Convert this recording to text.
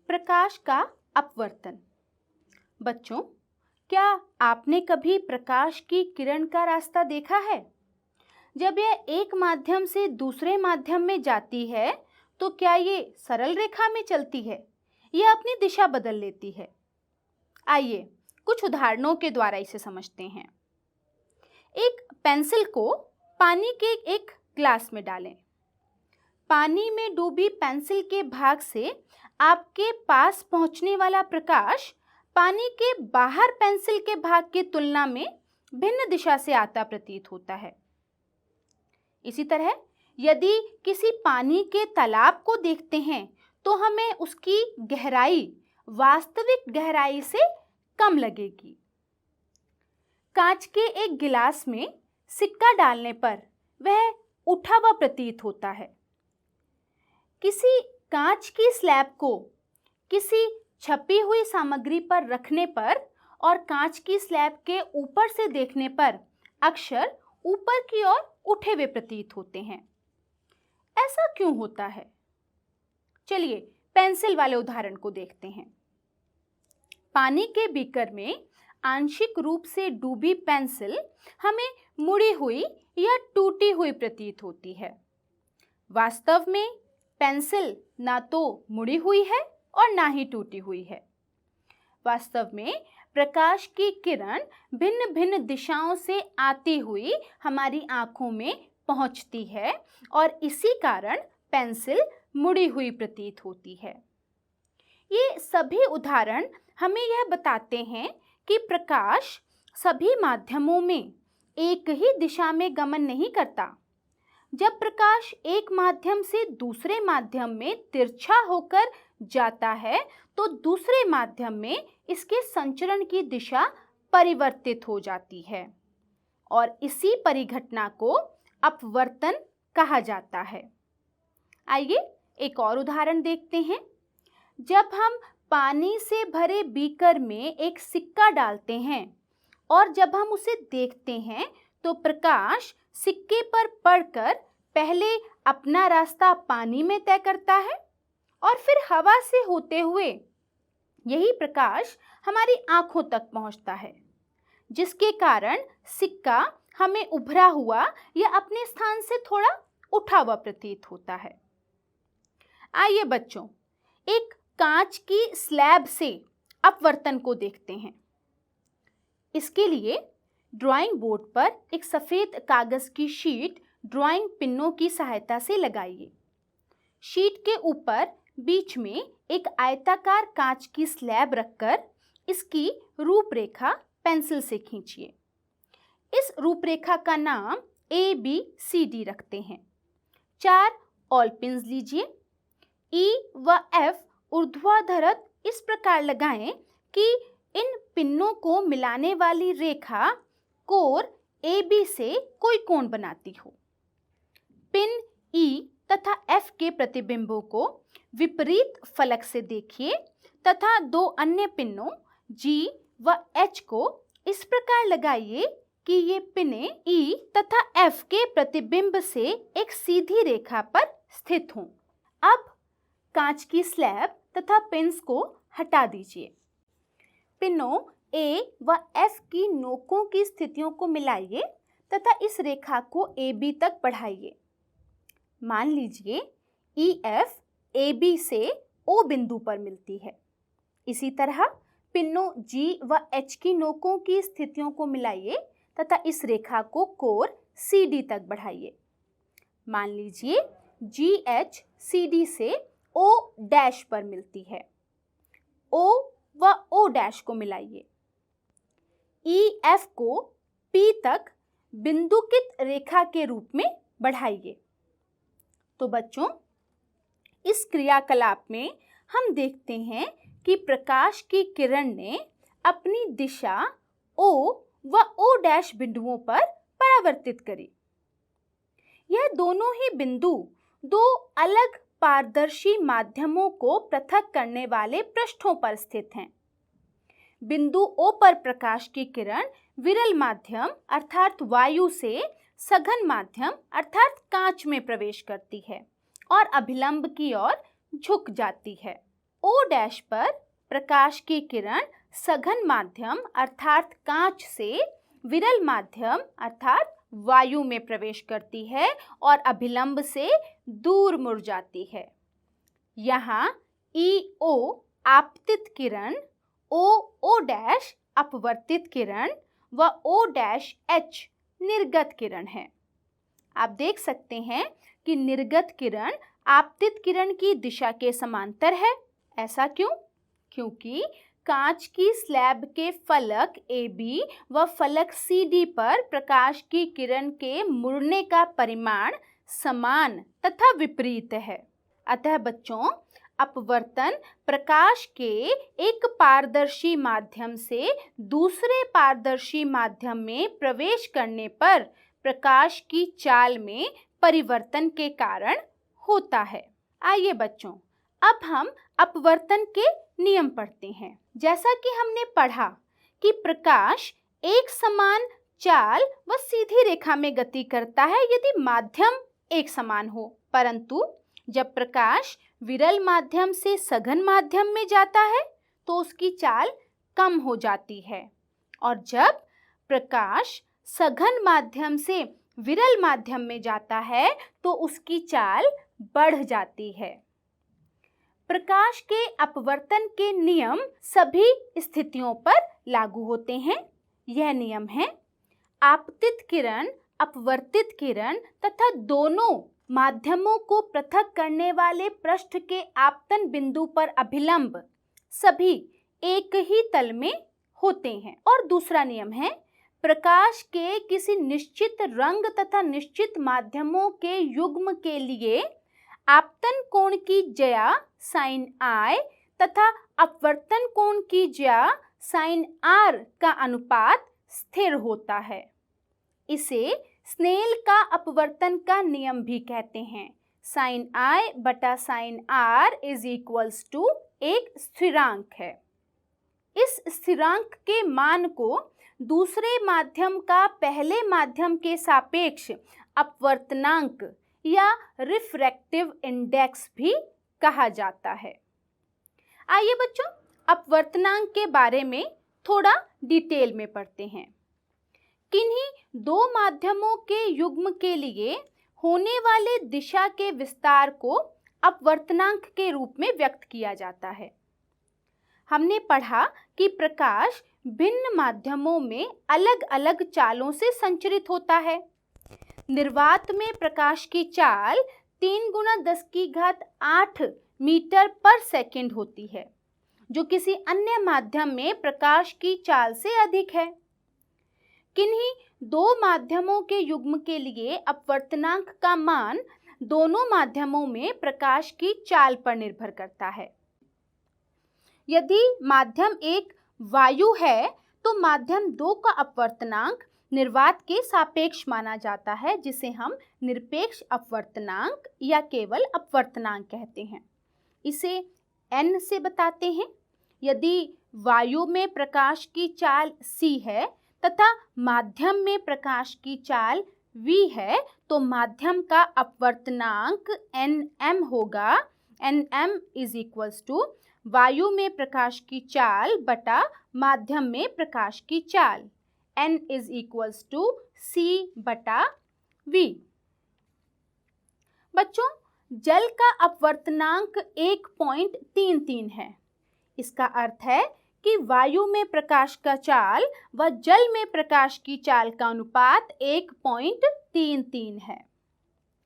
प्रकाश का अपवर्तन। बच्चों, क्या आपने कभी प्रकाश की किरण का रास्ता देखा है? जब यह एक माध्यम से दूसरे माध्यम में जाती है तो क्या ये सरल रेखा में चलती है या अपनी दिशा बदल लेती है? आइए कुछ उदाहरणों के द्वारा इसे समझते हैं। एक पेंसिल को पानी के एक ग्लास में डालें। पानी में डूबी पेंसिल के भाग से आपके पास पहुंचने वाला प्रकाश पानी के बाहर पेंसिल के भाग की तुलना में भिन्न दिशा से आता प्रतीत होता है। इसी तरह यदि किसी पानी के तालाब को देखते हैं तो हमें उसकी गहराई वास्तविक गहराई से कम लगेगी। कांच के एक गिलास में सिक्का डालने पर वह उठा हुआ प्रतीत होता है। किसी कांच की स्लैब को किसी छपी हुई सामग्री पर रखने पर और कांच की स्लैब के ऊपर से देखने पर अक्षर ऊपर की ओर उठे हुए प्रतीत होते हैं। ऐसा क्यों होता है? चलिए पेंसिल वाले उदाहरण को देखते हैं। पानी के बीकर में आंशिक रूप से डूबी पेंसिल हमें मुड़ी हुई या टूटी हुई प्रतीत होती है। वास्तव में पेंसिल ना तो मुड़ी हुई है और ना ही टूटी हुई है। वास्तव में प्रकाश की किरण भिन्न भिन्न दिशाओं से आती हुई हमारी आंखों में पहुंचती है और इसी कारण पेंसिल मुड़ी हुई प्रतीत होती है। ये सभी उदाहरण हमें यह बताते हैं कि प्रकाश सभी माध्यमों में एक ही दिशा में गमन नहीं करता। जब प्रकाश एक माध्यम से दूसरे माध्यम में तिरछा होकर जाता है तो दूसरे माध्यम में इसके संचरण की दिशा परिवर्तित हो जाती है और इसी परिघटना को अपवर्तन कहा जाता है। आइए एक और उदाहरण देखते हैं। जब हम पानी से भरे बीकर में एक सिक्का डालते हैं और जब हम उसे देखते हैं तो प्रकाश सिक्के पर पड़कर पहले अपना रास्ता पानी में तय करता है और फिर हवा से होते हुए यही प्रकाश हमारी आंखों तक पहुंचता है, जिसके कारण सिक्का हमें उभरा हुआ या अपने स्थान से थोड़ा उठा हुआ प्रतीत होता है। आइए बच्चों, एक कांच की स्लैब से अपवर्तन को देखते हैं। इसके लिए ड्राइंग बोर्ड पर एक सफेद कागज की शीट ड्राइंग पिनों की सहायता से लगाइए। शीट के ऊपर बीच में एक आयताकार कांच की स्लैब रखकर इसकी रूपरेखा पेंसिल से खींचिए। इस रूपरेखा का नाम ABCD रखते हैं। 4 ऑल पिन्स लीजिए। E व F ऊर्ध्वाधर इस प्रकार लगाएं कि इन पिनों को मिलाने वाली रेखा कोर AB से कोई कोण बनाती हो। पिन E तथा F के प्रतिबिंबों को विपरीत फलक से देखिए तथा दो अन्य पिनों G व H को इस प्रकार लगाइए कि ये पिनें E तथा F के प्रतिबिंब से एक सीधी रेखा पर स्थित हों। अब कांच की स्लैब तथा पिन्स को हटा दीजिए। पिनों A व F की नोकों की स्थितियों को मिलाइए तथा इस रेखा को AB तक बढ़ाइए। मान लीजिए EF AB से O बिंदु पर मिलती है। इसी तरह पिनों G व H की नोकों की स्थितियों को मिलाइए तथा इस रेखा को कोर CD तक बढ़ाइए। मान लीजिए GH CD से O डैश पर मिलती है। O व O डैश को मिलाइए। EF को P तक बिंदुकित रेखा के रूप में बढ़ाइए। तो बच्चों, इस क्रियाकलाप में हम देखते हैं कि प्रकाश की किरण ने अपनी दिशा O व O डैश बिंदुओं पर परावर्तित करी। यह दोनों ही बिंदु दो अलग पारदर्शी माध्यमों को पृथक करने वाले पृष्ठों पर स्थित हैं। बिंदु O पर प्रकाश की किरण विरल माध्यम अर्थात वायु से सघन माध्यम अर्थात कांच में प्रवेश करती है और अभिलंब की ओर झुक जाती है। O डैश पर प्रकाश की किरण सघन माध्यम अर्थात कांच से विरल माध्यम अर्थात वायु में प्रवेश करती है और अभिलंब से दूर मुड़ जाती है। यहाँ EO आपतित किरण, OO डैश अपवर्तित किरण व O डैश H निर्गत किरण है। आप देख सकते हैं कि निर्गत किरण आपतित किरण की दिशा के समांतर है। ऐसा क्यों? क्योंकि कांच की स्लैब के फलक AB व फलक CD पर प्रकाश की किरण के मुड़ने का परिमाण समान तथा विपरीत है। अतः बच्चों, अपवर्तन प्रकाश के एक पारदर्शी माध्यम से दूसरे पारदर्शी माध्यम में प्रवेश करने पर प्रकाश की चाल में परिवर्तन के कारण होता है। आइए बच्चों, अब हम अपवर्तन के नियम पढ़ते हैं। जैसा कि हमने पढ़ा कि प्रकाश एक समान चाल व सीधी रेखा में गति करता है यदि माध्यम एक समान हो, परंतु जब प्रकाश विरल माध्यम से सघन माध्यम में जाता है तो उसकी चाल कम हो जाती है, और जब प्रकाश सघन माध्यम से विरल माध्यम में जाता है तो उसकी चाल बढ़ जाती है। प्रकाश के अपवर्तन के नियम सभी स्थितियों पर लागू होते हैं। यह नियम है: आपतित किरण, अपवर्तित किरण तथा दोनों माध्यमों को पृथक करने वाले पृष्ठ के आपतन बिंदु पर अभिलंब सभी एक ही तल में होते हैं। और दूसरा नियम है: प्रकाश के किसी निश्चित रंग तथा निश्चित माध्यमों के युग्म के लिए आपतन कोण की ज्या sin I तथा अपवर्तन कोण की ज्या sin R का अनुपात स्थिर होता है। इसे स्नेल का अपवर्तन का नियम भी कहते हैं। sin I बटा sin R is equals to एक स्थिरांक है। इस स्थिरांक के मान को दूसरे माध्यम का पहले माध्यम के सापेक्ष अपवर्तनांक या रिफ्रैक्टिव इंडेक्स भी कहा जाता है। आइए बच्चों, अपवर्तनांक के बारे में थोड़ा डिटेल में पढ़ते हैं। किन्हीं दो माध्यमों के युग्म के लिए होने वाले दिशा के विस्तार को अपवर्तनांक के रूप में व्यक्त किया जाता है। हमने पढ़ा कि प्रकाश भिन्न माध्यमों में अलग अलग चालों से संचरित होता है। निर्वात में प्रकाश की चाल 3 × 10⁸ मीटर पर सेकंड होती है, जो किसी अन्य माध्यम में प्रकाश की चाल से अधिक है। किन्हीं दो माध्यमों के युग्म के लिए अपवर्तनांक का मान दोनों माध्यमों में प्रकाश की चाल पर निर्भर करता है। यदि माध्यम एक वायु है तो माध्यम 2 का अपवर्तनांक निर्वात के सापेक्ष माना जाता है, जिसे हम निरपेक्ष अपवर्तनांक या केवल अपवर्तनांक कहते हैं। इसे n से बताते हैं। यदि वायु में प्रकाश की चाल c है तथा माध्यम में प्रकाश की चाल v है तो माध्यम का अपवर्तनांक nm होगा। nm इज इक्वल्स टू वायु में प्रकाश की चाल बटा माध्यम में प्रकाश की चाल, n is equals to c बटा v। बच्चों, जल का अपवर्तनांक 1.33 है। इसका अर्थ है कि वायु में प्रकाश का चाल व जल में प्रकाश की चाल का अनुपात 1.33 है।